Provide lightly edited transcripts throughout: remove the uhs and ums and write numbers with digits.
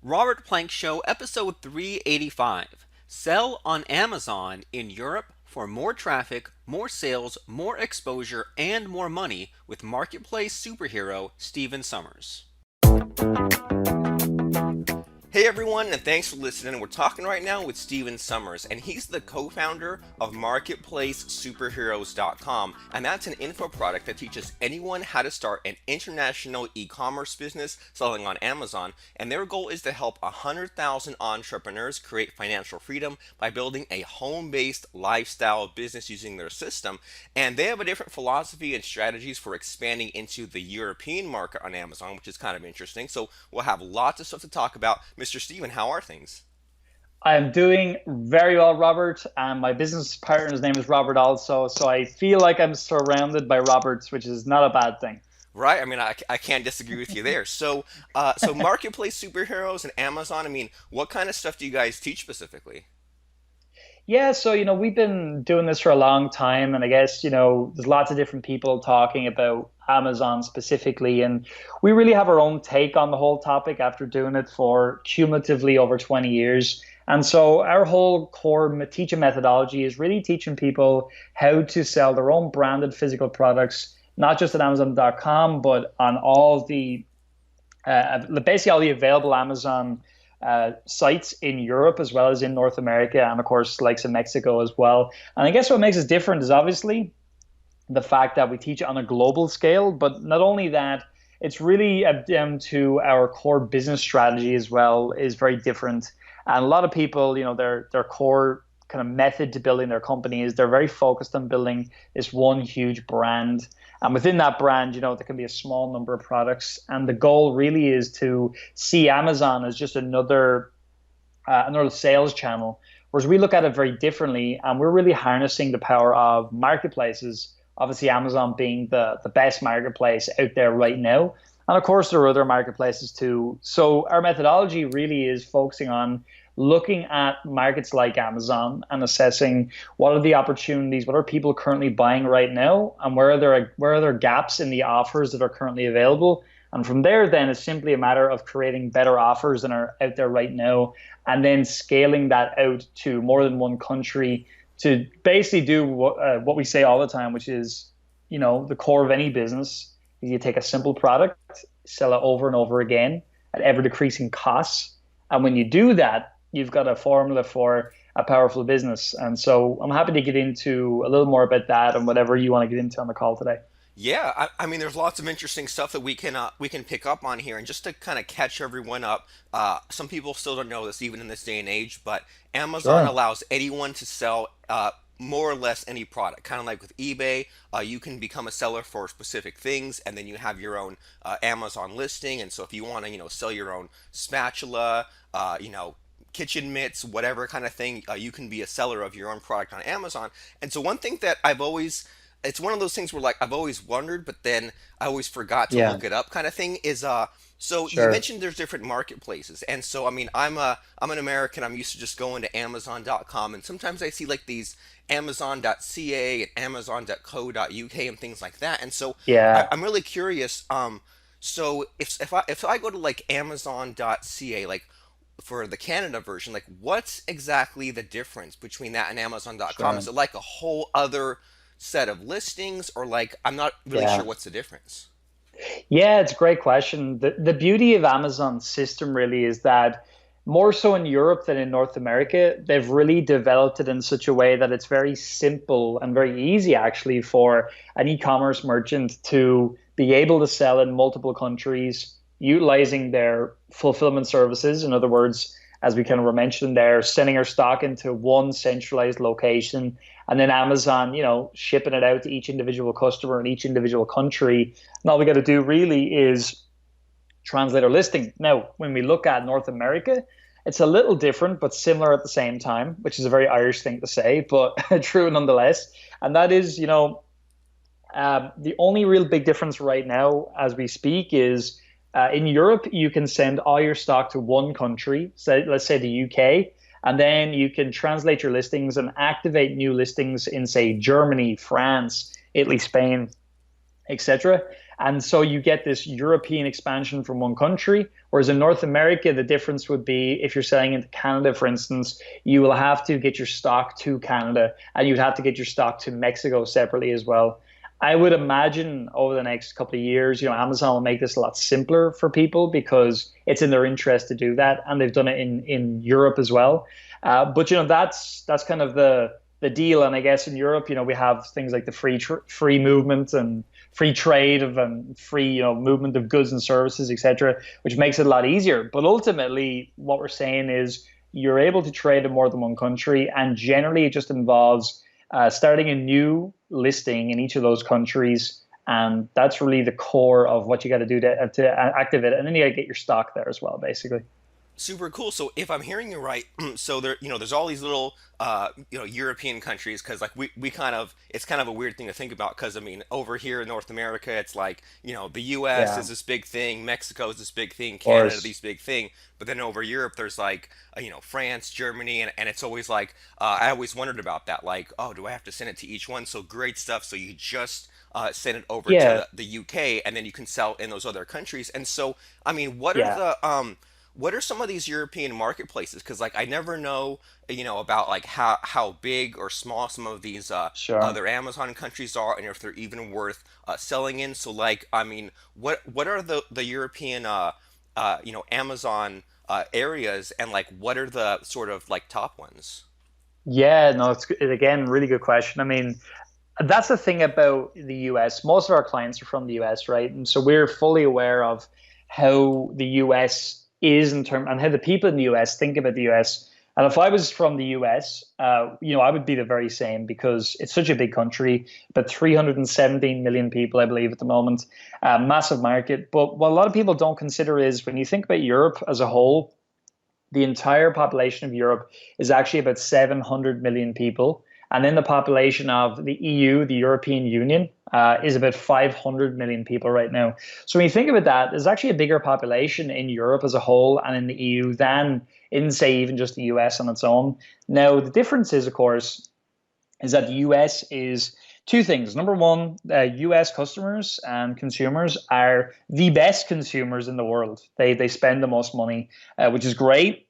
Robert Plank Show, episode 385. Sell on Amazon in Europe for more traffic, more sales, more exposure, and more money with marketplace superhero Steven Summers. Hey everyone, and thanks for listening. We're talking right now with Steven Summers, and he's the co-founder of MarketplaceSuperheroes.com, and that's an info product that teaches anyone how to start an international e-commerce business selling on Amazon. And their goal is to help 100,000 entrepreneurs create financial freedom by building a home-based lifestyle business using their system. And they have a different philosophy and strategies for expanding into the European market on Amazon, which is kind of interesting. So we'll have lots of stuff to talk about. Mr. Steven, how are things? I'm doing very well, Robert, and my business partner's name is Robert also. So I feel like I'm surrounded by Roberts, which is not a bad thing. Right? I mean, I can't disagree with you there. So marketplace superheroes and Amazon. I mean, what kind of stuff do you guys teach specifically? Yeah, so we've been doing this for a long time, and I guess there's lots of different people talking about Amazon specifically, and we really have our own take on the whole topic after doing it for cumulatively over 20 years. And so our whole core teaching methodology is really teaching people how to sell their own branded physical products, not just at Amazon.com, but on all the basically all the available Amazon sites in Europe as well as in North America, and of course, likes in Mexico as well. And I guess what makes us different is obviously the fact that we teach it on a global scale, but not only that, it's really down to our core business strategy as well is very different. And a lot of people, their core kind of method to building their company is they're very focused on building this one huge brand. And within that brand, there can be a small number of products. And the goal really is to see Amazon as just another sales channel. Whereas we look at it very differently, and we're really harnessing the power of marketplaces. Obviously, Amazon being the best marketplace out there right now. And of course, there are other marketplaces too. So our methodology really is focusing on looking at markets like Amazon and assessing what are the opportunities, what are people currently buying right now, and where are there gaps in the offers that are currently available. And from there, then it's simply a matter of creating better offers than are out there right now, and then scaling that out to more than one country to basically do what we say all the time, which is, the core of any business. You take a simple product, sell it over and over again at ever decreasing costs. And when you do that, you've got a formula for a powerful business. And so I'm happy to get into a little more about that and whatever you want to get into on the call today. Yeah, I mean, there's lots of interesting stuff that we can pick up on here, and just to kind of catch everyone up, some people still don't know this even in this day and age, but Amazon Sure. allows anyone to sell more or less any product. Kind of like with eBay, you can become a seller for specific things, and then you have your own Amazon listing. And so if you want to, sell your own spatula, kitchen mitts, whatever kind of thing, you can be a seller of your own product on Amazon. And so one thing that it's one of those things where like I've always wondered, but then I always forgot to Yeah, look it up kind of thing is so you sure. mentioned there's different marketplaces. And so I mean I'm an American. I'm used to just going to Amazon.com, and sometimes I see like these Amazon.ca and Amazon.co.uk and things like that. And so Yeah. I'm really curious. So if I go to like Amazon.ca, like for the Canada version, like what's exactly the difference between that and Amazon.com? Is Sure. it like a whole other set of listings, or like I'm not really sure Yeah. what's the difference? Yeah, it's a great question. The beauty of Amazon's system really is that more so in Europe than in North America, they've really developed it in such a way that it's very simple and very easy actually for an e-commerce merchant to be able to sell in multiple countries utilizing their fulfillment services. In other words, as we kind of were mentioning there, sending our stock into one centralized location and then Amazon, shipping it out to each individual customer in each individual country. And all we got to do really is translate our listing. Now, when we look at North America, it's a little different, but similar at the same time, which is a very Irish thing to say, but true nonetheless. And that is, the only real big difference right now as we speak is in Europe, you can send all your stock to one country, so let's say the UK, and then you can translate your listings and activate new listings in, say, Germany, France, Italy, Spain, etc. And so you get this European expansion from one country, Whereas in North America, the difference would be if you're selling into Canada, for instance, you will have to get your stock to Canada and you'd have to get your stock to Mexico separately as well. I would imagine over the next couple of years, Amazon will make this a lot simpler for people because it's in their interest to do that, and they've done it in Europe as well. But that's kind of the deal. And I guess in Europe, we have things like the free movement and free trade of and free movement of goods and services, etc., which makes it a lot easier. But ultimately, what we're saying is you're able to trade in more than one country, and generally it just involves starting a new listing in each of those countries. And that's really the core of what you got to do to activate it. And then you got to get your stock there as well, basically. Super cool. So if I'm hearing you right, so there, there's all these little, European countries, because like we kind of, it's kind of a weird thing to think about, because I mean, over here in North America, it's like, the U.S. Yeah, is this big thing, Mexico is this big thing, of Canada course. this big thing, but then over Europe, there's like, France, Germany, and it's always like, I always wondered about that, like, oh, do I have to send it to each one? So great stuff. So you just send it over to Yeah, the UK, and then you can sell in those other countries. And so, I mean, yeah, what are some of these European marketplaces? Because like I never know, about like how big or small some of these sure. other Amazon countries are, and if they're even worth selling in. So like, I mean, what are the European Amazon areas, and like what are the sort of like top ones? Yeah, no, again, really good question. I mean, that's the thing about the US. Most of our clients are from the US, right? And so we're fully aware of how the US is in term and how the people in the US think about the US. And if I was from the US, I would be the very same because it's such a big country, about 317 million people, I believe, at the moment, massive market. But what a lot of people don't consider is when you think about Europe as a whole, the entire population of Europe is actually about 700 million people. And then the population of the EU, the European Union, is about 500 million people right now. So when you think about that, there's actually a bigger population in Europe as a whole and in the EU than in, say, even just the US on its own. Now, the difference is, of course, is that the US is two things. Number one, US customers and consumers are the best consumers in the world. They spend the most money, which is great.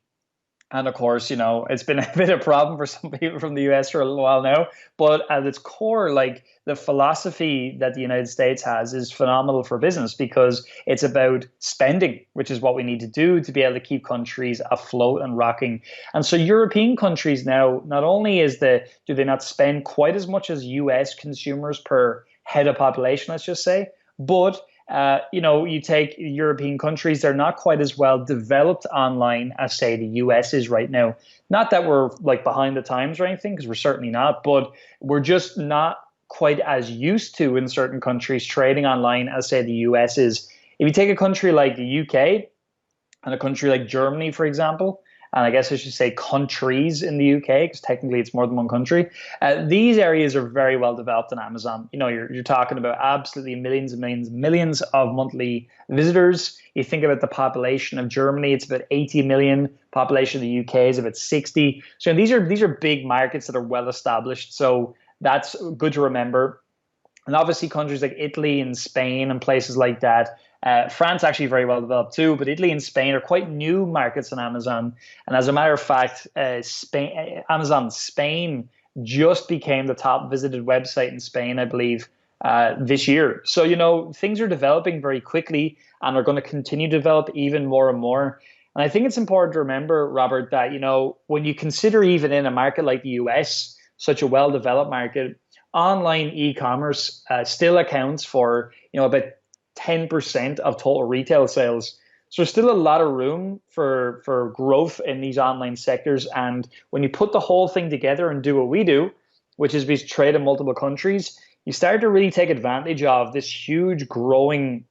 And of course, it's been a bit of a problem for some people from the US for a little while now. But at its core, like the philosophy that the United States has is phenomenal for business because it's about spending, which is what we need to do to be able to keep countries afloat and rocking. And so European countries now, not only do they not spend quite as much as US consumers per head of population, let's just say, but you take European countries, they're not quite as well developed online as, say, the US is right now. Not that we're like behind the times or anything, because we're certainly not, but we're just not quite as used to in certain countries trading online as, say, the US is. If you take a country like the UK, and a country like Germany, for example, and I guess I should say countries in the UK because technically it's more than one country. These areas are very well developed on Amazon. You're talking about absolutely millions and millions, millions of monthly visitors. You think about the population of Germany; it's about 80 million. Population of the UK is about 60. So these are big markets that are well established. So that's good to remember. And obviously, countries like Italy and Spain and places like that. France actually very well developed too, but Italy and Spain are quite new markets on Amazon. And as a matter of fact, Amazon Spain just became the top visited website in Spain, I believe, this year. So things are developing very quickly and are going to continue to develop even more and more. And I think it's important to remember, Robert, that when you consider even in a market like the US, such a well-developed market, online e-commerce still accounts for about 10% of total retail sales. So there's still a lot of room for growth in these online sectors. And when you put the whole thing together and do what we do, which is we trade in multiple countries, you start to really take advantage of this huge growing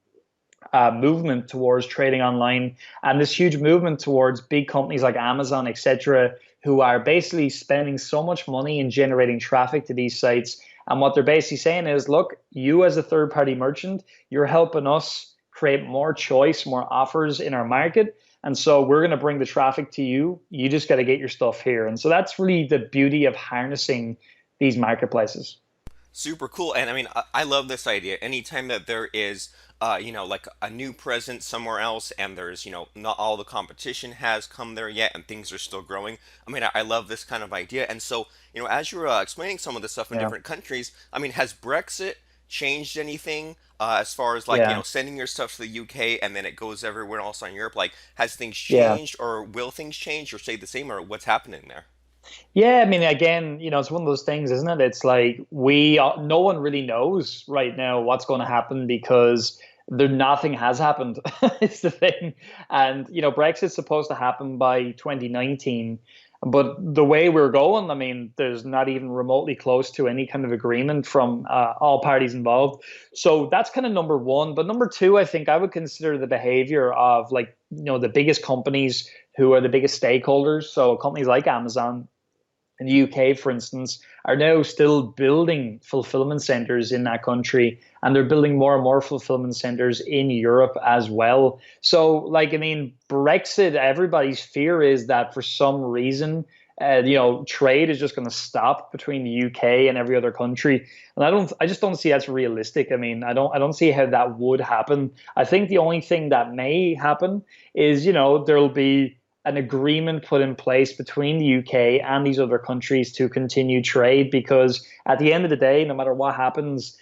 movement towards trading online and this huge movement towards big companies like Amazon, etc., who are basically spending so much money in generating traffic to these sites. And what they're basically saying is, look, you as a third party merchant, you're helping us create more choice, more offers in our market. And so we're going to bring the traffic to you. You just got to get your stuff here. And so that's really the beauty of harnessing these marketplaces. Super cool. And I mean, I love this idea. Anytime that there is, like a new presence somewhere else, and there's, not all the competition has come there yet, and things are still growing. I mean, I love this kind of idea. And so, as you're explaining some of this stuff in Yeah. different countries, I mean, has Brexit changed anything as far as like, Yeah. sending your stuff to the UK and then it goes everywhere else on Europe? Like, has things Yeah. changed, or will things change, or stay the same, or what's happening there? Yeah, I mean, again, it's one of those things, isn't it? It's like no one really knows right now what's going to happen because nothing has happened. It's the thing. And, Brexit's supposed to happen by 2019. But the way we're going, I mean, there's not even remotely close to any kind of agreement from all parties involved. So that's kind of number one. But number two, I think I would consider the behavior of like, the biggest companies who are the biggest stakeholders. So companies like Amazon in the UK, for instance, are now still building fulfillment centers in that country, and they're building more and more fulfillment centers in Europe as well. So, like, I mean, Brexit, everybody's fear is that for some reason, trade is just going to stop between the UK and every other country, and I just don't see that's realistic. I mean, I don't see how that would happen. I think the only thing that may happen is, there'll be an agreement put in place between the UK and these other countries to continue trade because at the end of the day, no matter what happens,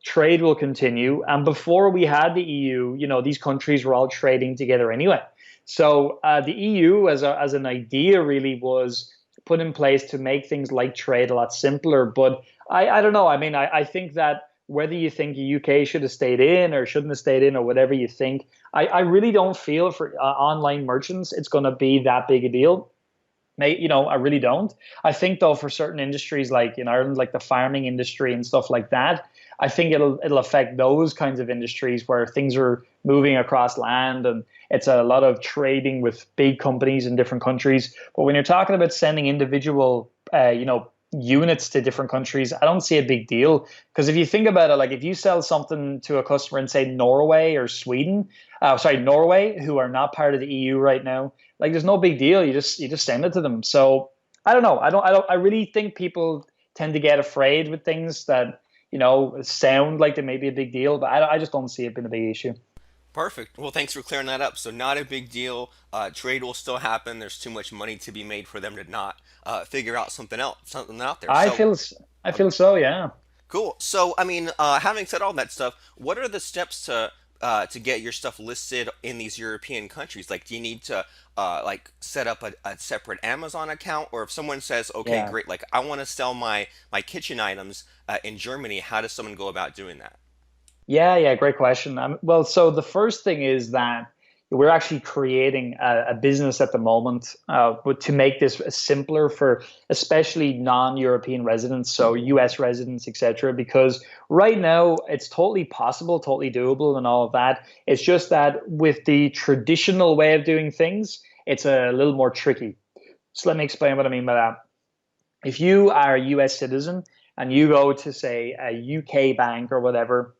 trade will continue. And before we had the EU, these countries were all trading together anyway. So the EU as an idea really was put in place to make things like trade a lot simpler. But I don't know. I mean, I think that whether you think the UK should have stayed in or shouldn't have stayed in or whatever you think, I really don't feel for online merchants it's going to be that big a deal. I really don't. I think though for certain industries like in Ireland, like the farming industry and stuff like that, I think it'll affect those kinds of industries where things are moving across land and it's a lot of trading with big companies in different countries. But when you're talking about sending individual, units to different countries, I don't see a big deal because if you think about it, like if you sell something to a customer in say Norway or Sweden, sorry, Norway, who are not part of the EU right now, like there's no big deal. You just send it to them. So I don't know. I really think people tend to get afraid with things that sound like they may be a big deal, but I just don't see it being a big issue. Perfect. Well, thanks for clearing that up. So, not a big deal. Trade will still happen. There's too much money to be made for them to not figure out something else, something out there. I So, feel I feel so, yeah. cool. So, I mean, having said all that stuff, what are the steps to get your stuff listed in these European countries? Like, do you need to like set up a separate Amazon account, or if someone says, "Okay, Yeah. great, like I want to sell my kitchen items in Germany," how does someone go about doing that? Yeah, great question. Well, so the first thing is that we're actually creating a business at the moment, but to make this simpler for especially non-European residents, so US residents, etc. Because right now it's totally possible, totally doable, and all of that. It's just that with the traditional way of doing things, it's a little more tricky. So let me explain what I mean by that. If you are a US citizen and you go to say a UK bank or whatever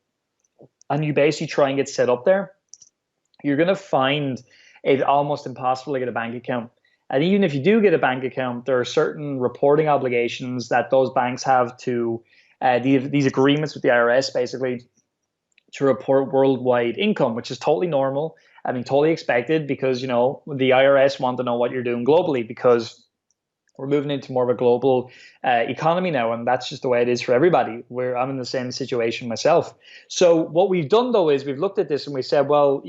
and you basically try and get set up there, you're going to find it almost impossible to get a bank account. And even if you do get a bank account, there are certain reporting obligations that those banks have to these agreements with the IRS basically to report worldwide income, which is totally normal. I mean, totally expected because, the IRS want to know what you're doing globally because we're moving into more of a global economy now, and that's just the way it is for everybody. I'm in the same situation myself. So what we've done though is we've looked at this and we said, well,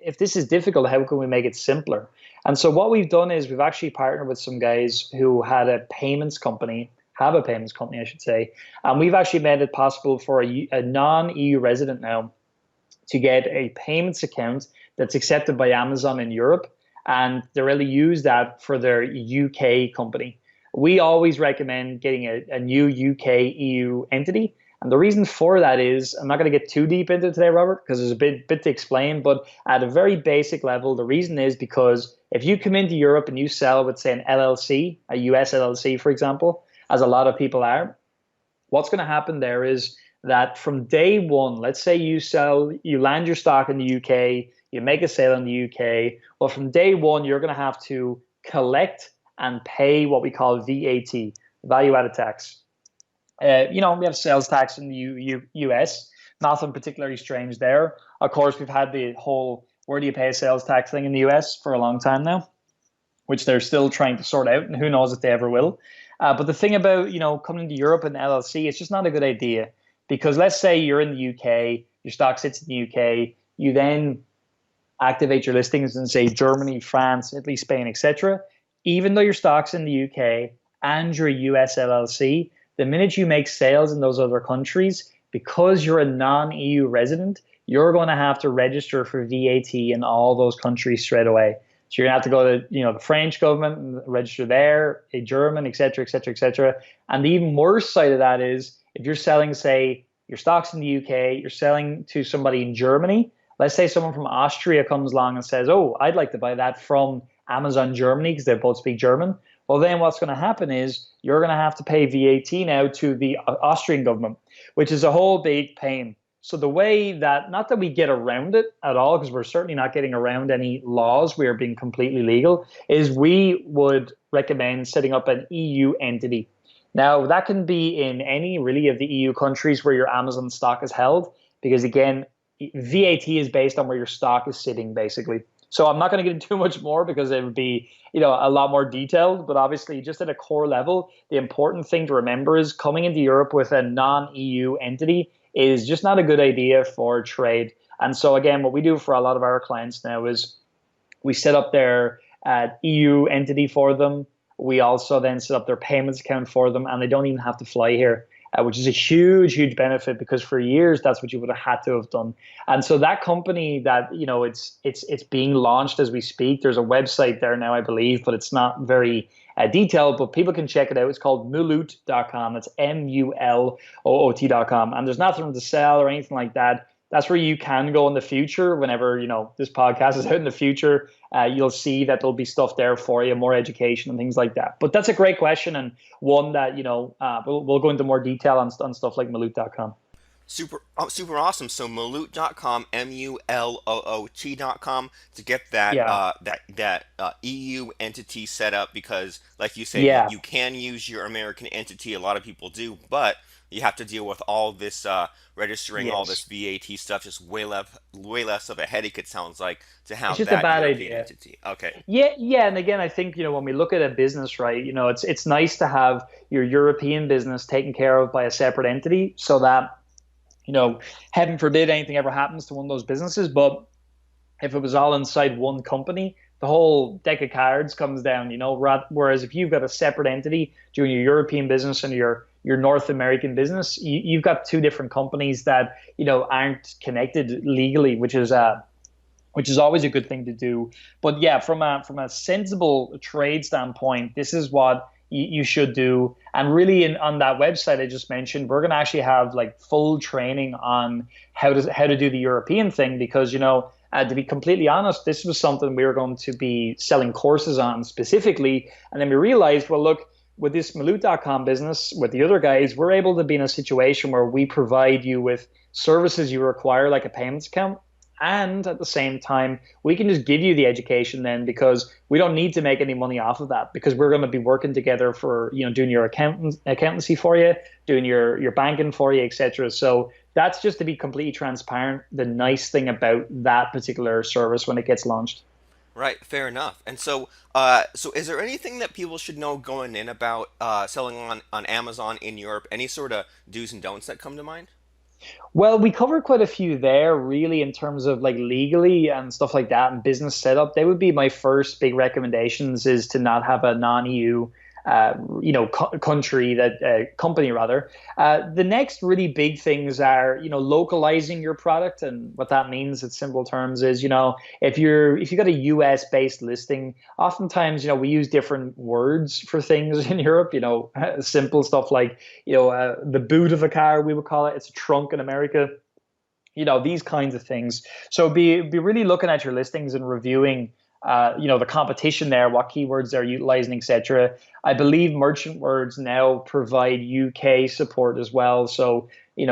if this is difficult, how can we make it simpler? And so what we've done is we've actually partnered with some guys who have a payments company, I should say, and we've actually made it possible for a non-EU resident now to get a payments account that's accepted by Amazon in Europe, and they really use that for their UK company. We always recommend getting a new UK EU entity. And the reason for that is, I'm not going to get too deep into it today, Robert, because there's a bit to explain. But at a very basic level, the reason is because if you come into Europe and you sell with, say, an LLC, a US LLC, for example, as a lot of people are, what's going to happen there is that from day one, let's say you land your stock in the UK, you make a sale in the UK. Well, from day one, you're going to have to collect and pay what we call VAT, value added tax. We have sales tax in the US. Nothing particularly strange there. Of course, we've had the whole where do you pay a sales tax thing in the US for a long time now, which they're still trying to sort out, and who knows if they ever will. But the thing about coming to Europe and LLC, it's just not a good idea because let's say you're in the UK, your stock sits in the UK, you then activate your listings in say Germany, France, Italy, Spain, etc. Even though your stock's in the UK and you're a US LLC, the minute you make sales in those other countries, because you're a non-EU resident, you're going to have to register for VAT in all those countries straight away. So you're gonna have to go to the French government and register there, a German, et cetera, et cetera, et cetera. And the even worse side of that is if you're selling, say, your stocks in the UK, you're selling to somebody in Germany. Let's say someone from Austria comes along and says, "Oh, I'd like to buy that from Amazon Germany because they both speak German." Well, then what's going to happen is you're going to have to pay VAT now to the Austrian government, which is a whole big pain. So the way that, not that we get around it at all, because we're certainly not getting around any laws, we are being completely legal, is we would recommend setting up an EU entity. Now, that can be in any really of the EU countries where your Amazon stock is held, because again, VAT is based on where your stock is sitting, basically. So I'm not going to get into too much more because it would be, a lot more detailed. But obviously, just at a core level, the important thing to remember is coming into Europe with a non-EU entity is just not a good idea for trade. And so again, what we do for a lot of our clients now is we set up their EU entity for them. We also then set up their payments account for them, and they don't even have to fly here, which is a huge, huge benefit because for years that's what you would have had to have done. And so that company that it's being launched as we speak. There's a website there now, I believe, but it's not very detailed. But people can check it out. It's called Muloot.com. That's MULOOT.com, and there's nothing to sell or anything like that. That's where you can go in the future. Whenever this podcast is out in the future, you'll see that there'll be stuff there for you, more education and things like that. But that's a great question, and one that we'll go into more detail on stuff like Maloot.com. Super awesome. So Maloot.com, MULOOT.com to get that Yeah, EU entity set up because, like you say, yeah, you can use your American entity. A lot of people do, but you have to deal with all this registering all this yes. VAT stuff. Just way less of a headache. It sounds like to It's have just a that bad European idea. entity. Okay. Yeah, yeah, and again, I think when we look at a business, right, it's nice to have your European business taken care of by a separate entity, so that heaven forbid anything ever happens to one of those businesses. But if it was all inside one company, the whole deck of cards comes down. Whereas if you've got a separate entity doing your European business and your North American business, you've got two different companies that aren't connected legally, which is always a good thing to do. But yeah, from a sensible trade standpoint, this is what you should do. And really, on that website I just mentioned, we're going to actually have like full training on how to do the European thing because to be completely honest, this was something we were going to be selling courses on specifically, and then we realized, well, look. With this Maloot.com business, with the other guys, we're able to be in a situation where we provide you with services you require, like a payments account, and at the same time, we can just give you the education then because we don't need to make any money off of that because we're going to be working together for, doing your accountancy for you, doing your banking for you, etc. So that's just to be completely transparent, the nice thing about that particular service when it gets launched. Right, fair enough. And so, so is there anything that people should know going in about selling on Amazon in Europe? Any sort of do's and don'ts that come to mind? Well, we covered quite a few there, really, in terms of like legally and stuff like that and business setup. They would be my first big recommendations is to not have a non-EU, country that company rather. The next really big things are, localizing your product, and what that means in simple terms is, if you got a US based listing, oftentimes, we use different words for things in Europe. Simple stuff like, the boot of a car, we would call it. It's a trunk in America. These kinds of things. So be really looking at your listings and reviewing the competition there, what keywords they're utilizing, etc. I believe merchant words now provide UK support as well. So,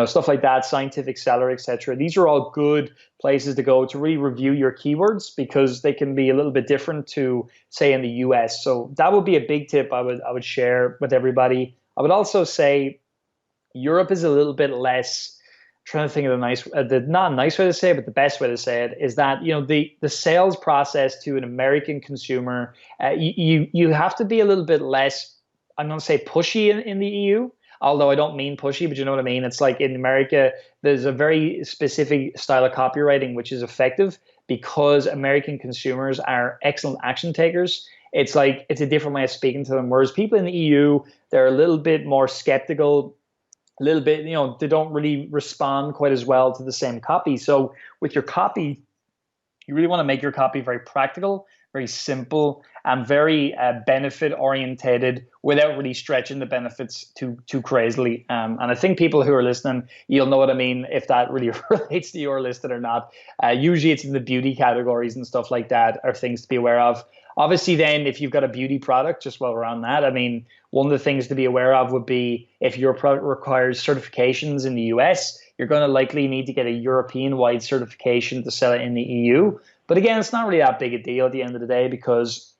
stuff like that, scientific seller, etc. These are all good places to go to really review your keywords because they can be a little bit different to say in the US. So that would be a big tip I would share with everybody. I would also say Europe is a little bit less. Trying to think of the not a nice way to say it, but the best way to say it is that the sales process to an American consumer, you have to be a little bit less. I'm going to say pushy in the EU, although I don't mean pushy, but you know what I mean. It's like in America, there's a very specific style of copywriting which is effective because American consumers are excellent action takers. It's like it's a different way of speaking to them. Whereas people in the EU, they're a little bit more skeptical, a little bit, they don't really respond quite as well to the same copy. So with your copy, you really want to make your copy very practical, very simple, and very benefit orientated without really stretching the benefits too crazily. And I think people who are listening, you'll know what I mean if that really relates to your listed or not. Usually, it's in the beauty categories and stuff like that are things to be aware of. Obviously, then if you've got a beauty product, just while we're on that, I mean, one of the things to be aware of would be if your product requires certifications in the US, you're going to likely need to get a European wide certification to sell it in the EU. But again, it's not really that big a deal at the end of the day because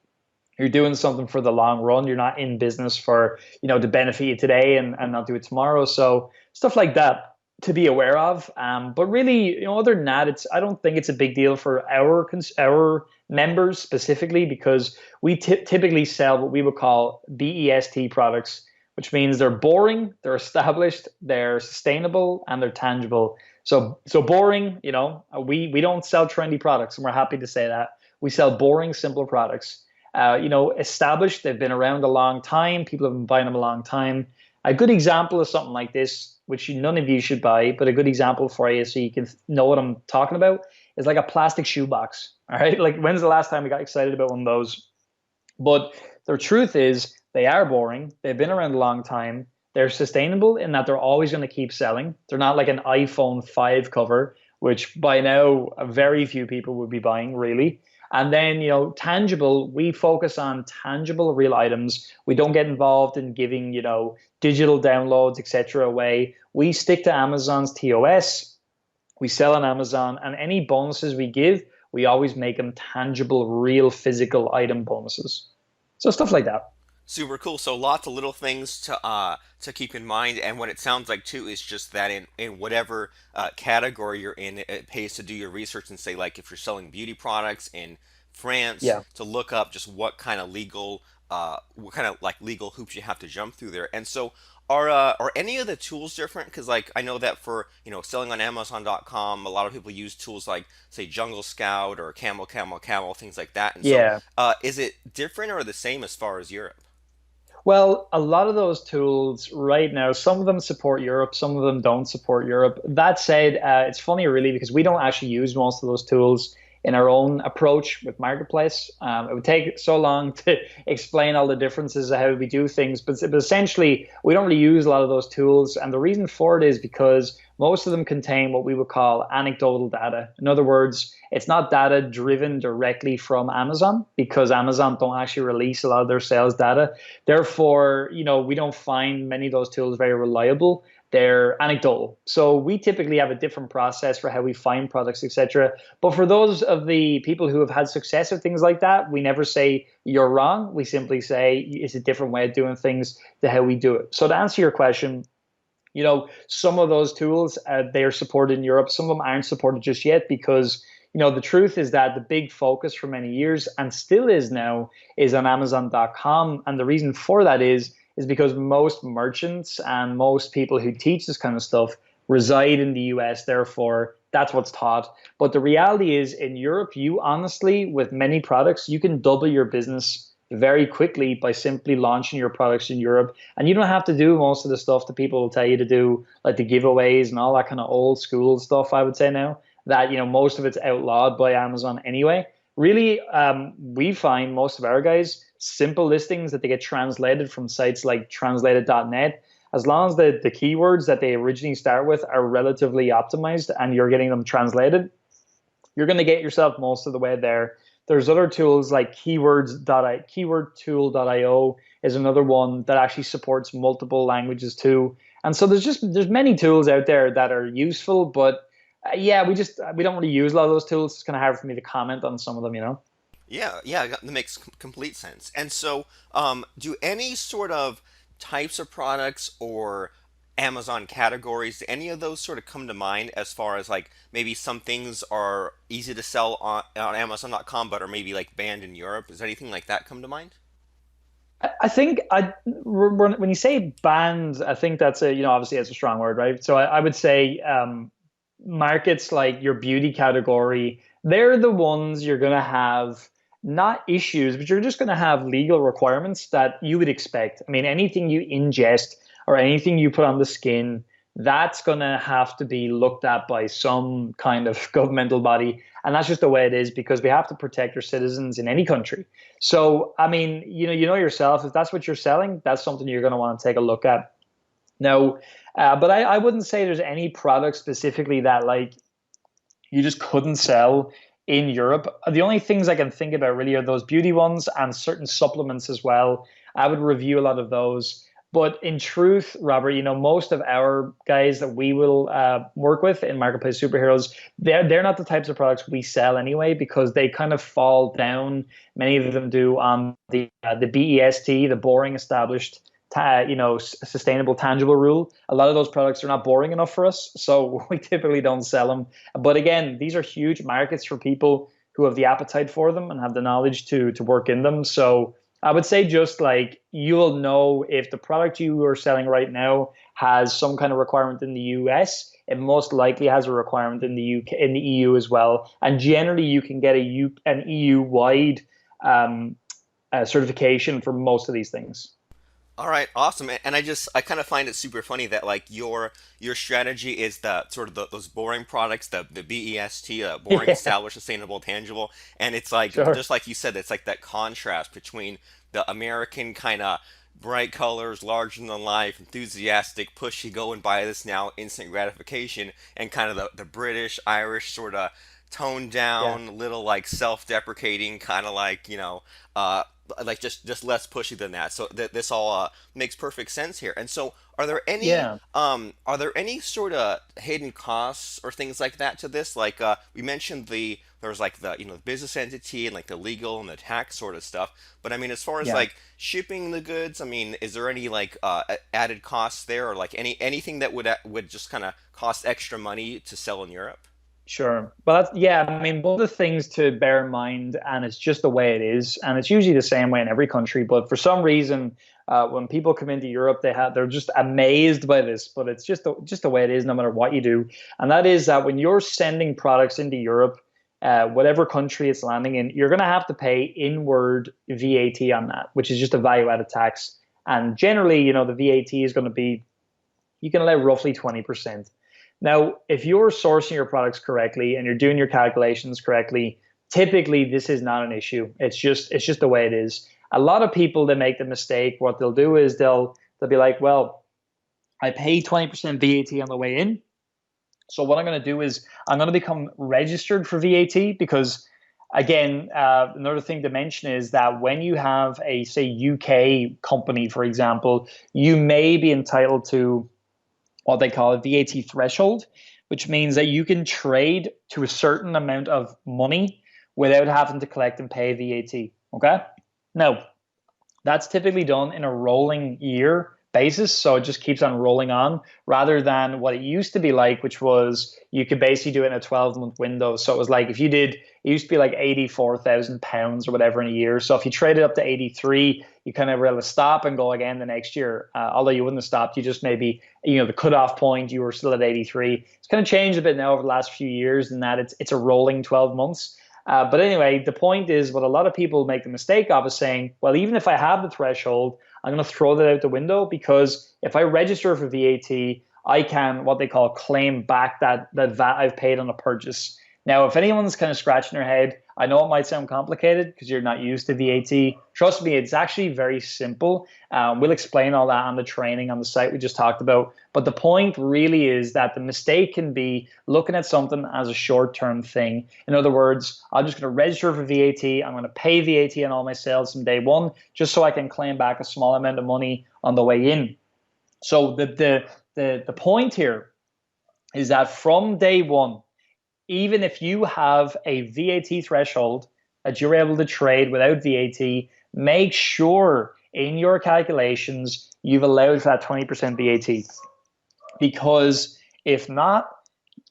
you're doing something for the long run. You're not in business for, to benefit you today and not do it tomorrow. So stuff like that to be aware of. But really, other than that, I don't think it's a big deal for our members specifically because we typically sell what we would call BEST products, which means they're boring, they're established, they're sustainable, and they're tangible. So boring, we don't sell trendy products, and we're happy to say that. We sell boring, simple products. Established, they've been around a long time. People have been buying them a long time. A good example of something like this, which none of you should buy, but a good example for you so you can know what I'm talking about, is like a plastic shoebox. All right. Like, when's the last time we got excited about one of those? But the truth is, they are boring. They've been around a long time. They're sustainable in that they're always going to keep selling. They're not like an iPhone 5 cover, which by now very few people would be buying, really. And then, tangible, we focus on tangible real items. We don't get involved in giving, digital downloads, etc. away. We stick to Amazon's TOS. We sell on Amazon, and any bonuses we give, we always make them tangible, real physical item bonuses. So stuff like that. Super cool. So lots of little things to keep in mind, and what it sounds like too is just that in whatever category you're in, it pays to do your research and say like if you're selling beauty products in France, Yeah. to look up just what kind of like legal hoops you have to jump through there. And so are any of the tools different? Because like I know that for selling on Amazon.com, a lot of people use tools like say Jungle Scout or Camel, things like that. And so Yeah. is it different or the same as far as Europe? Well, a lot of those tools right now, some of them support Europe, some of them don't support Europe. That said, it's funny really because we don't actually use most of those tools in our own approach with Marketplace. It would take so long to explain all the differences of how we do things, but essentially we don't really use a lot of those tools. And the reason for it is because most of them contain what we would call anecdotal data. In other words, it's not data driven directly from Amazon because Amazon don't actually release a lot of their sales data. Therefore, we don't find many of those tools very reliable. They're anecdotal. So we typically have a different process for how we find products, etc. But for those of the people who have had success with things like that, we never say you're wrong. We simply say it's a different way of doing things to how we do it. So to answer your question, some of those tools, they are supported in Europe. Some of them aren't supported just yet because, the truth is that the big focus for many years and still is now is on Amazon.com. And the reason for that is because most merchants and most people who teach this kind of stuff reside in the US. Therefore, that's what's taught. But the reality is in Europe, you honestly, with many products, you can double your business very quickly by simply launching your products in Europe. And you don't have to do most of the stuff that people will tell you to do, like the giveaways and all that kind of old school stuff, I would say now, that, most of it's outlawed by Amazon anyway. Really, we find most of our guys, simple listings that they get translated from sites like translated.net, as long as the keywords that they originally start with are relatively optimized and you're getting them translated, you're going to get yourself most of the way there. There's other tools like keywordtool.io is another one that actually supports multiple languages too. And so there's many tools out there that are useful, but yeah, we don't really use a lot of those tools. It's kind of hard for me to comment on some of them. Yeah, that makes complete sense. And so, do any sort of types of products or Amazon categories? Do any of those sort of come to mind as far as like maybe some things are easy to sell on Amazon.com but are maybe like banned in Europe? Does anything like that come to mind? I think when you say banned, I think that's a, obviously it's a strong word, right? So I would say markets like your beauty category, they're the ones you're going to have not issues, but you're just going to have legal requirements that you would expect. I mean, anything you ingest or anything you put on the skin, that's going to have to be looked at by some kind of governmental body. And that's just the way it is because we have to protect our citizens in any country. So, I mean, you know yourself, if that's what you're selling, that's something you're going to want to take a look at. Now, but I wouldn't say there's any product specifically that like you just couldn't sell in Europe. The only things I can think about really are those beauty ones and certain supplements as well. I would review a lot of those. But in truth, Robert, most of our guys that we will work with in Marketplace Superheroes, they're not the types of products we sell anyway because they kind of fall down. Many of them do on the BEST, the boring established sustainable tangible rule. A lot of those products are not boring enough for us, so we typically don't sell them. But again, these are huge markets for people who have the appetite for them and have the knowledge to work in them. So I would say just like you will know if the product you are selling right now has some kind of requirement in the US, it most likely has a requirement in the UK, in the EU as well. And generally, you can get an EU wide um, certification for most of these things. All right, awesome. And I kind of find it super funny that like your strategy is the sort of those boring products, the BEST, boring, Yeah, established, sustainable, tangible, and it's like sure. just like you said, it's like that contrast between the American kind of bright colors, larger than life, enthusiastic, pushy, go and buy this now, instant gratification, and kind of the British, Irish sort of toned Yeah, down, little like self-deprecating, kind of like uh, like just less pushy than that. So this all makes perfect sense here. And so, yeah, are there any sort of hidden costs or things like that to this? Like we mentioned there's like the the business entity and like the legal and the tax sort of stuff. But I mean, as far as yeah. like shipping the goods, I mean, is there any like added costs there, or like anything that would just kind of cost extra money to sell in Europe? Sure. Well, yeah, I mean, one of the things to bear in mind, and it's just the way it is, and it's usually the same way in every country, but for some reason, when people come into Europe, they're just amazed by this, but it's just the way it is, no matter what you do. And that is that when you're sending products into Europe, whatever country it's landing in, you're going to have to pay inward VAT on that, which is just a value-added tax. And generally, the VAT is going to be you can allow roughly 20%. Now, if you're sourcing your products correctly and you're doing your calculations correctly, typically this is not an issue. It's just the way it is. A lot of people that make the mistake, what they'll do is they'll be like, well, I pay 20% VAT on the way in. So what I'm going to do is I'm going to become registered for VAT because again, another thing to mention is that when you have a say UK company, for example, you may be entitled to what they call a VAT threshold, which means that you can trade to a certain amount of money without having to collect and pay VAT. Okay. Now, that's typically done in a rolling year basis. So it just keeps on rolling on rather than what it used to be like, which was you could basically do it in a 12-month window. So it was like if you did, it used to be like £84,000 or whatever in a year. So if you traded up to 83, you kind of were able to stop and go again the next year. Although you wouldn't have stopped, you just maybe, the cutoff point, you were still at 83. It's kind of changed a bit now over the last few years in that it's a rolling 12 months. But anyway, the point is what a lot of people make the mistake of is saying, well, even if I have the threshold, I'm going to throw that out the window because if I register for VAT, I can what they call claim back that VAT I've paid on a purchase. Now, if anyone's kind of scratching their head, I know it might sound complicated because you're not used to VAT. Trust me, it's actually very simple. We'll explain all that on the training on the site we just talked about. But the point really is that the mistake can be looking at something as a short-term thing. In other words, I'm just going to register for VAT. I'm going to pay VAT on all my sales from day one, just so I can claim back a small amount of money on the way in. So the point here is that from day one, even if you have a VAT threshold that you're able to trade without VAT, make sure in your calculations you've allowed for that 20% VAT. because if not,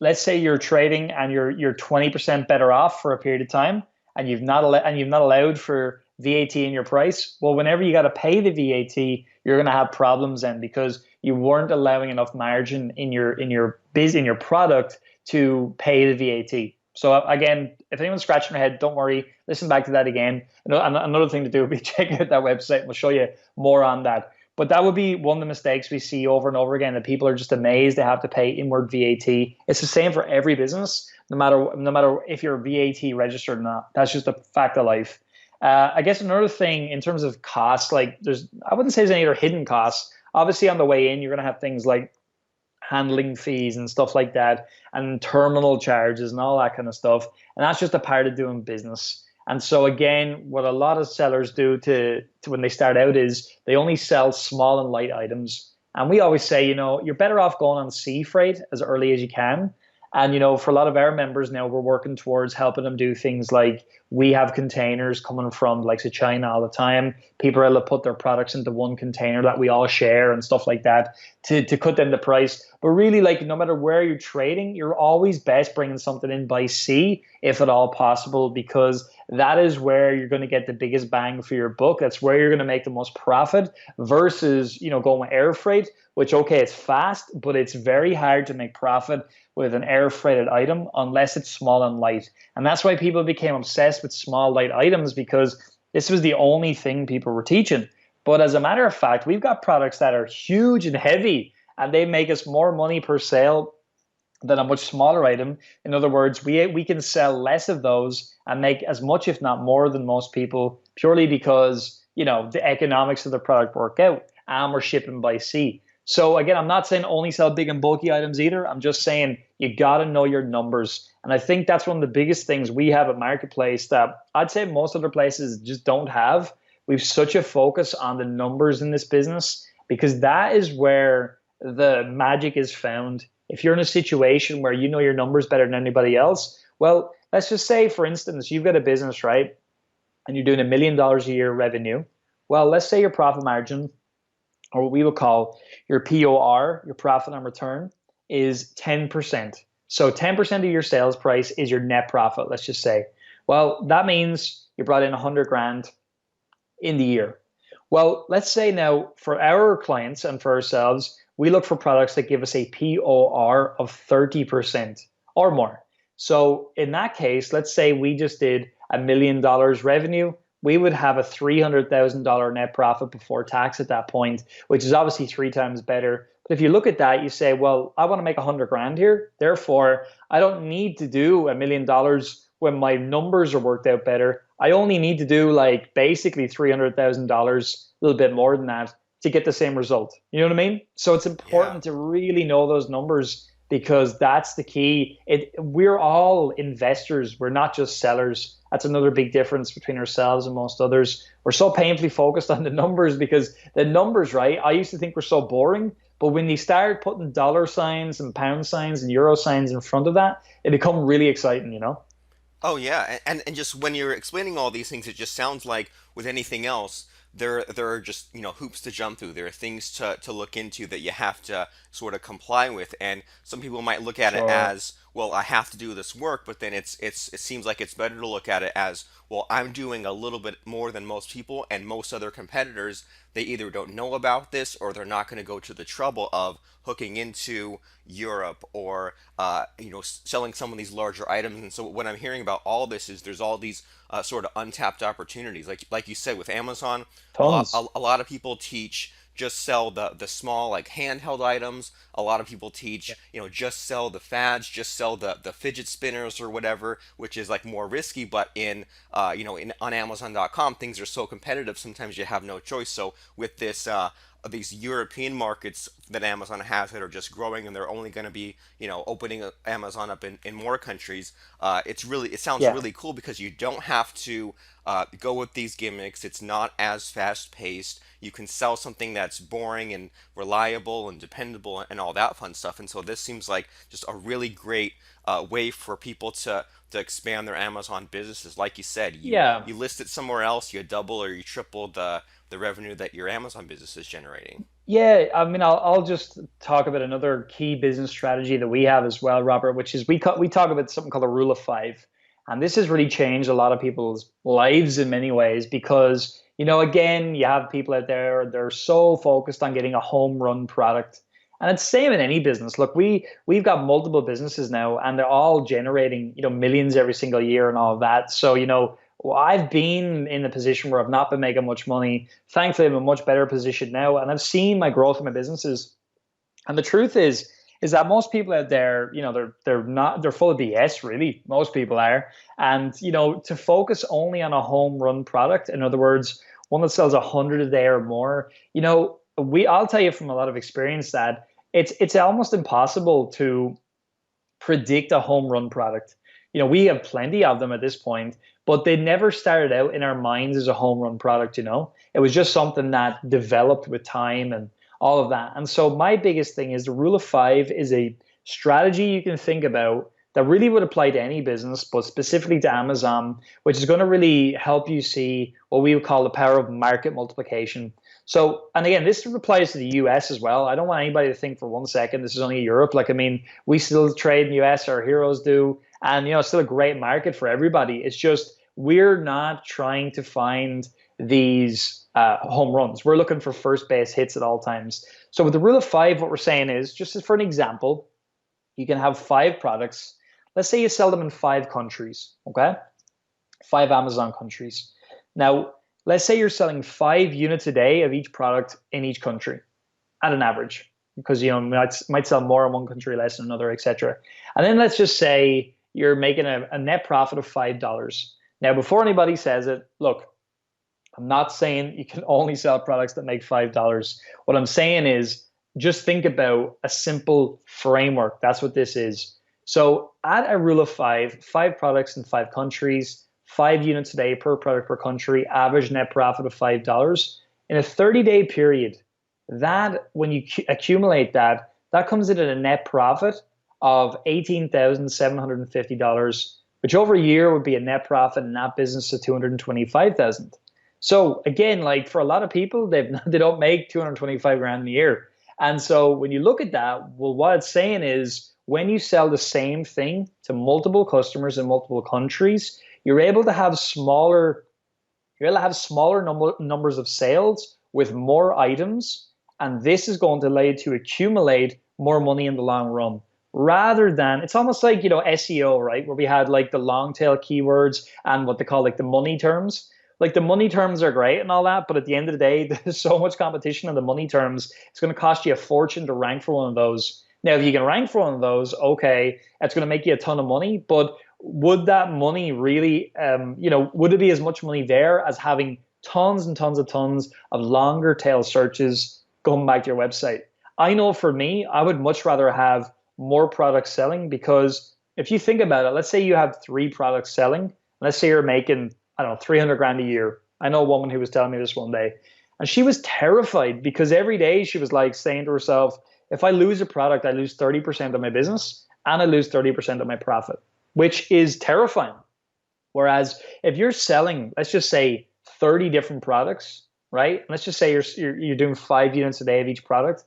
let's say you're trading and you're 20% better off for a period of time and you've not allowed for VAT in your price, well, whenever you got to pay the VAT, you're going to have problems then because you weren't allowing enough margin in your product to pay the VAT. So again, if anyone's scratching their head, don't worry. Listen back to that again. Another thing to do would be check out that website. We'll show you more on that. But that would be one of the mistakes we see over and over again that people are just amazed they have to pay inward VAT. It's the same for every business, no matter if you're VAT registered or not. That's just a fact of life. I guess another thing in terms of costs, like I wouldn't say there's any other hidden costs. Obviously, on the way in, you're going to have things like handling fees and stuff like that, and terminal charges and all that kind of stuff. And that's just a part of doing business. And so again, what a lot of sellers do to when they start out is they only sell small and light items. And we always say, you're better off going on sea freight as early as you can. And for a lot of our members now, we're working towards helping them do things like we have containers coming from like to China all the time. People are able to put their products into one container that we all share and stuff like that to cut down the price. But really, like no matter where you're trading, you're always best bringing something in by sea, if at all possible, because that is where you're going to get the biggest bang for your buck. That's where you're going to make the most profit versus, going with air freight, which, okay, it's fast, but it's very hard to make profit with an air freighted item unless it's small and light. And that's why people became obsessed with small, light items because this was the only thing people were teaching. But as a matter of fact, we've got products that are huge and heavy and they make us more money per sale than a much smaller item. In other words, we can sell less of those and make as much, if not more, than most people purely because, the economics of the product work out and we're shipping by sea. So again, I'm not saying only sell big and bulky items either. I'm just saying you got to know your numbers. And I think that's one of the biggest things we have at Marketplace that I'd say most other places just don't have. We've such a focus on the numbers in this business because that is where the magic is found. If you're in a situation where you know your numbers better than anybody else, well, let's just say, for instance, you've got a business, right? And you're doing $1 million a year revenue. Well, let's say your profit margin, or what we would call your POR, your profit on return, is 10%. So 10% of your sales price is your net profit, let's just say. Well, that means you brought in 100 grand in the year. Well, let's say now for our clients and for ourselves, we look for products that give us a POR of 30% or more. So in that case, let's say we just did $1 million revenue, we would have a $300,000 net profit before tax at that point, which is obviously three times better. But if you look at that, you say, well, I want to make 100 grand here. Therefore, I don't need to do $1 million when my numbers are worked out better. I only need to do like basically $300,000, a little bit more than that to get the same result. You know what I mean? So it's Yeah. important to really know those numbers because that's the key. We're all investors. We're not just sellers. That's another big difference between ourselves and most others. We're so painfully focused on the numbers because the numbers, right? I used to think were so boring, but when you start putting dollar signs and pound signs and euro signs in front of that, it become really exciting. Oh yeah, and just when you're explaining all these things, it just sounds like with anything else, there are just hoops to jump through. There are things to look into that you have to sort of comply with, and some people might look at it Sure. as, well, I have to do this work, but then it seems like it's better to look at it as, well, I'm doing a little bit more than most people, and most other competitors, they either don't know about this or they're not going to go to the trouble of hooking into Europe or selling some of these larger items. And so what I'm hearing about all this is there's all these sort of untapped opportunities. Like you said with Amazon, Tons. a lot of people teach just sell the small like handheld items. A lot of people Yeah. teach just sell the fads, just sell the fidget spinners or whatever, which is like more risky. But in on Amazon.com things are so competitive. Sometimes you have no choice. So with this these European markets that Amazon has that are just growing and they're only going to be opening Amazon up in more countries. It sounds Yeah. really cool because you don't have to go with these gimmicks. It's not as fast paced. You can sell something that's boring and reliable and dependable and all that fun stuff. And so this seems like just a really great way for people to expand their Amazon businesses. Like you said, Yeah. you list it somewhere else, you double or you triple the revenue that your Amazon business is generating. Yeah, I mean, I'll just talk about another key business strategy that we have as well, Robert, which is we talk about something called the rule of five, and this has really changed a lot of people's lives in many ways because again, you have people out there they're so focused on getting a home run product, and it's same in any business. Look, we've got multiple businesses now, and they're all generating millions every single year and all of that. So well, I've been in a position where I've not been making much money. Thankfully, I'm in a much better position now, and I've seen my growth in my businesses. And the truth is that most people out there, they're full of BS, really. Most people are. And to focus only on a home run product, in other words, one that sells 100 a day or more, I'll tell you from a lot of experience that it's almost impossible to predict a home run product. We have plenty of them at this point, but they never started out in our minds as a home run product. It was just something that developed with time and all of that. And so my biggest thing is the rule of five is a strategy you can think about that really would apply to any business, but specifically to Amazon, which is going to really help you see what we would call the power of market multiplication. So, and again, this applies to the US as well. I don't want anybody to think for 1 second this is only Europe. Like, I mean, we still trade in the US, our heroes do, and it's still a great market for everybody. It's just we're not trying to find these home runs. We're looking for first base hits at all times. So with the rule of five, what we're saying is, just as for an example, you can have five products. Let's say you sell them in five countries, okay? Five Amazon countries. Now, let's say you're selling 5 units a day of each product in each country at an average, because might sell more in one country, less in another, etc. And then let's just say you're making a net profit of $5. Now, before anybody says it, look, I'm not saying you can only sell products that make $5. What I'm saying is just think about a simple framework. That's what this is. So at a rule of five, five products in five countries, 5 units a day per product per country, average net profit of $5 in a 30-day period. That when you accumulate that, that comes in at a net profit of $18,750, which over a year would be a net profit in that business of 225,000. So again, like for a lot of people, they don't make 225 grand in a year. And so when you look at that, well, what it's saying is when you sell the same thing to multiple customers in multiple countries, you're able to have numbers of sales with more items, and this is going to allow you to accumulate more money in the long run. Rather than it's almost like SEO, right? Where we had like the long tail keywords and what they call like the money terms. Like the money terms are great and all that, but at the end of the day, there's so much competition in the money terms. It's going to cost you a fortune to rank for one of those. Now, if you can rank for one of those, okay, it's going to make you a ton of money, but would that money really, would it be as much money there as having tons and tons of longer tail searches going back to your website? I know for me, I would much rather have more products selling because if you think about it, let's say you have three products selling, let's say you're making, I don't know, 300 grand a year. I know a woman who was telling me this one day, and she was terrified because every day she was like saying to herself, if I lose a product, I lose 30% of my business and I lose 30% of my profit, which is terrifying. Whereas if you're selling, let's just say 30 different products, right? Let's just say you're doing 5 units a day of each product.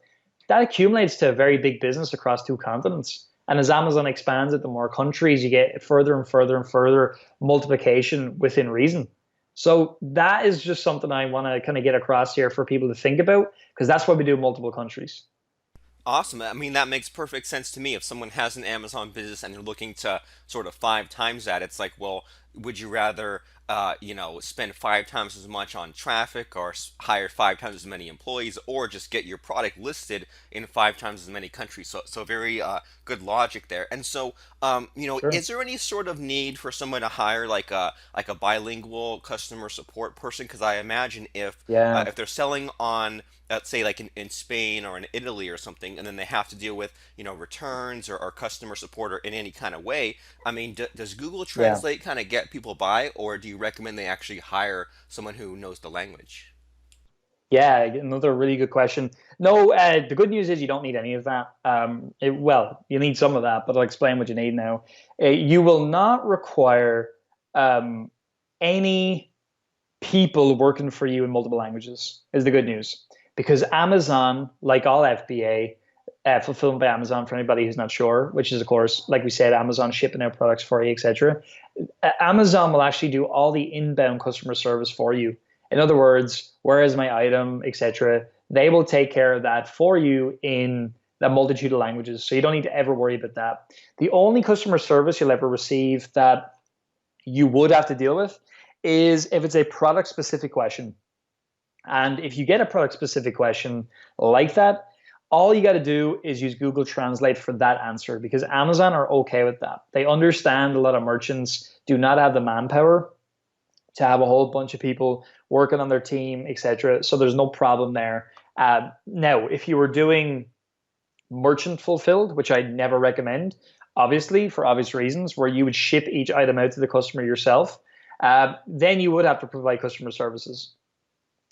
That accumulates to a very big business across two continents. And as Amazon expands it to more countries, you get further and further and further multiplication within reason. So that is just something I want to kind of get across here for people to think about because that's why we do multiple countries. Awesome. I mean, that makes perfect sense to me. If someone has an Amazon business and they're looking to sort of five times that, it's like, well, would you rather, spend five times as much on traffic or hire five times as many employees or just get your product listed in five times as many countries? So very good logic there. And so, Sure. is there any sort of need for someone to hire like a bilingual customer support person? Because I imagine Yeah. if they're selling on let's say like in Spain or in Italy or something, and then they have to deal with returns or customer support or in any kind of way. I mean, does Google Yeah. Translate kind of get people by, or do you recommend they actually hire someone who knows the language? Yeah, another really good question. No, the good news is you don't need any of that. Well, you need some of that, but I'll explain what you need now. You will not require um, any people working for you in multiple languages, is the good news. because Amazon, like all FBA, fulfillment by Amazon for anybody who's not sure, which is of course, like we said, Amazon shipping out products for you, etc. Amazon will actually do all the inbound customer service for you. In other words, where is my item, etc. They will take care of that for you in a multitude of languages. So you don't need to ever worry about that. The only customer service you'll ever receive that you would have to deal with is if it's a product specific question. And if you get a product specific question like that, all you got to do is use Google Translate for that answer because Amazon are okay with that. They understand a lot of merchants do not have the manpower to have a whole bunch of people working on their team, etc. So there's no problem there. Now, if you were doing merchant fulfilled, which I never recommend, obviously for obvious reasons, where you would ship each item out to the customer yourself, then you would have to provide customer services.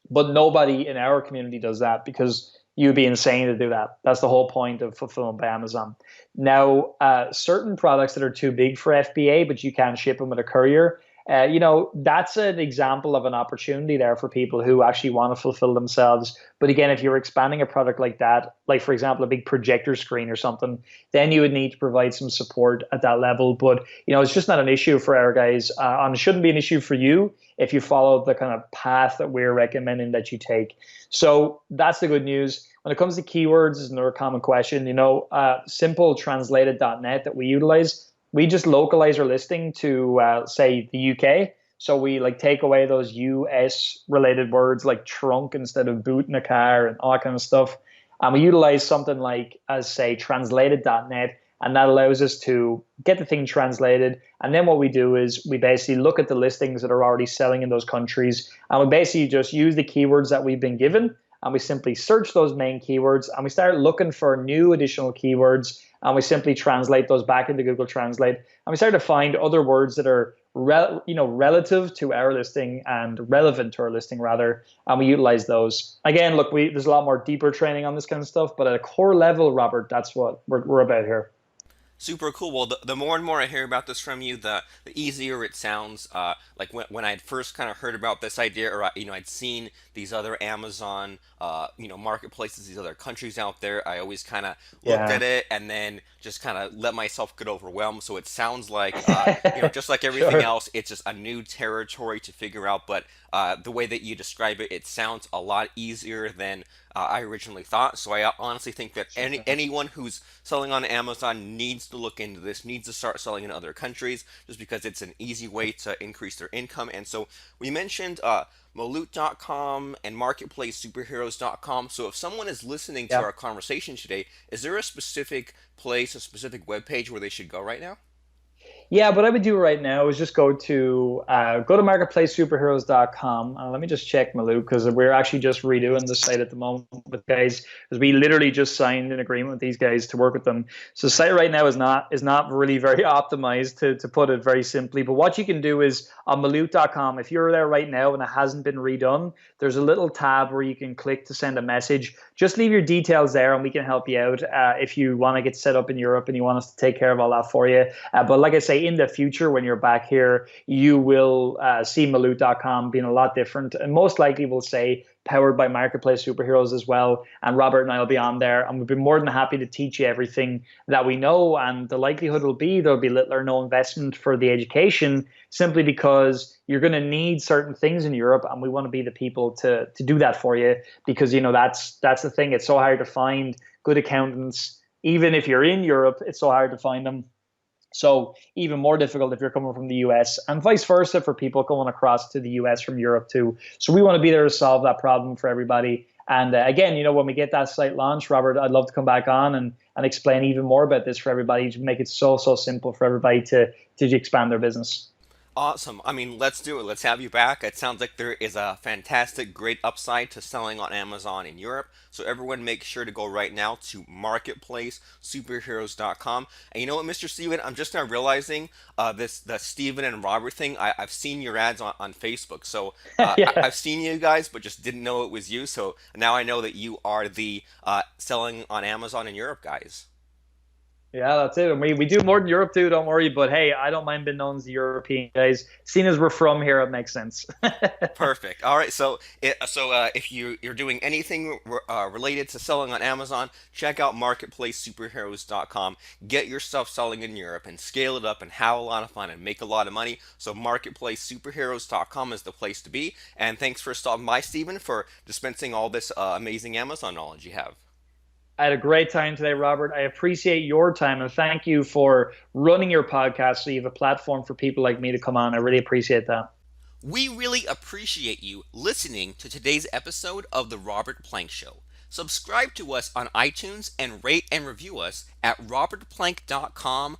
But nobody in our community does that because you'd be insane to do that. That's the whole point of fulfillment by Amazon. Now, certain products that are too big for FBA, but you can ship them with a courier, that's an example of an opportunity there for people who actually want to fulfill themselves. But again, if you're expanding a product like that, like for example, a big projector screen or something, then you would need to provide some support at that level. But it's just not an issue for our guys, and it shouldn't be an issue for you if you follow the kind of path that we're recommending that you take. So that's the good news. When it comes to keywords, is another common question. Simpletranslated.net that we utilize, we just localize our listing to say the UK. So we like take away those US related words like trunk instead of boot in a car and all that kind of stuff. And we utilize something like as say translated.net, and that allows us to get the thing translated. And then what we do is we basically look at the listings that are already selling in those countries, and we basically just use the keywords that we've been given, and we simply search those main keywords, and we start looking for new additional keywords, and we simply translate those back into Google Translate, and we start to find other words that are relative to our listing and relevant to our listing rather, and we utilize those. Again, look, there's a lot more deeper training on this kind of stuff, but at a core level, Robert, that's what we're about here. Super cool. Well, the more and more I hear about this from you, the easier it sounds. Like when I had first kind of heard about this idea, or I'd seen these other Amazon, marketplaces, these other countries out there. I always kind of looked at Yeah. it and then just kind of let myself get overwhelmed. So it sounds like, just like everything Sure. else, it's just a new territory to figure out. But the way that you describe it, it sounds a lot easier than I originally thought. So I honestly think that anyone who's selling on Amazon needs to look into this, needs to start selling in other countries, just because it's an easy way to increase their income. And so we mentioned Maloot.com and MarketplaceSuperheroes.com. So if someone is listening to Yeah. our conversation today, is there a specific place, a specific web page where they should go right now? Yeah, what I would do right now is just go to marketplacesuperheroes.com. Let me just check Malou because we're actually just redoing the site at the moment with guys because we literally just signed an agreement with these guys to work with them. So the site right now is not really very optimized to put it very simply. But what you can do is on Maloot.com, if you're there right now and it hasn't been redone, there's a little tab where you can click to send a message. Just leave your details there and we can help you out if you want to get set up in Europe and you want us to take care of all that for you. But like I say, in the future, when you're back here, you will see Maloot.com being a lot different, and most likely will say powered by Marketplace Superheroes as well. And Robert and I will be on there, and we'll be more than happy to teach you everything that we know. And the likelihood will be there'll be little or no investment for the education, simply because you're going to need certain things in Europe, and we want to be the people to do that for you. Because that's the thing; it's so hard to find good accountants. Even if you're in Europe, it's so hard to find them. So even more difficult if you're coming from the US, and vice versa for people going across to the US from Europe too. So we want to be there to solve that problem for everybody. And again, when we get that site launched, Robert, I'd love to come back on and explain even more about this for everybody to make it so simple for everybody to expand their business. Awesome. I mean, let's do it. Let's have you back. It sounds like there is a fantastic, great upside to selling on Amazon in Europe. So everyone make sure to go right now to marketplacesuperheroes.com. And you know what, Mr. Steven? I'm just now realizing the Steven and Robert thing. I've seen your ads on Facebook. So Yeah. I've seen you guys, but just didn't know it was you. So now I know that you are the selling on Amazon in Europe guys. Yeah, that's it. And we do more than Europe too, don't worry. But hey, I don't mind being known as the European guys. Seeing as we're from here, it makes sense. Perfect. All right. If you're doing anything related to selling on Amazon, check out marketplacesuperheroes.com. Get your stuff selling in Europe and scale it up and have a lot of fun and make a lot of money. So marketplacesuperheroes.com is the place to be. And thanks for stopping by, Stephen, for dispensing all this amazing Amazon knowledge you have. I had a great time today, Robert. I appreciate your time and thank you for running your podcast so you have a platform for people like me to come on. I really appreciate that. We really appreciate you listening to today's episode of The Robert Plank Show. Subscribe to us on iTunes and rate and review us at robertplank.com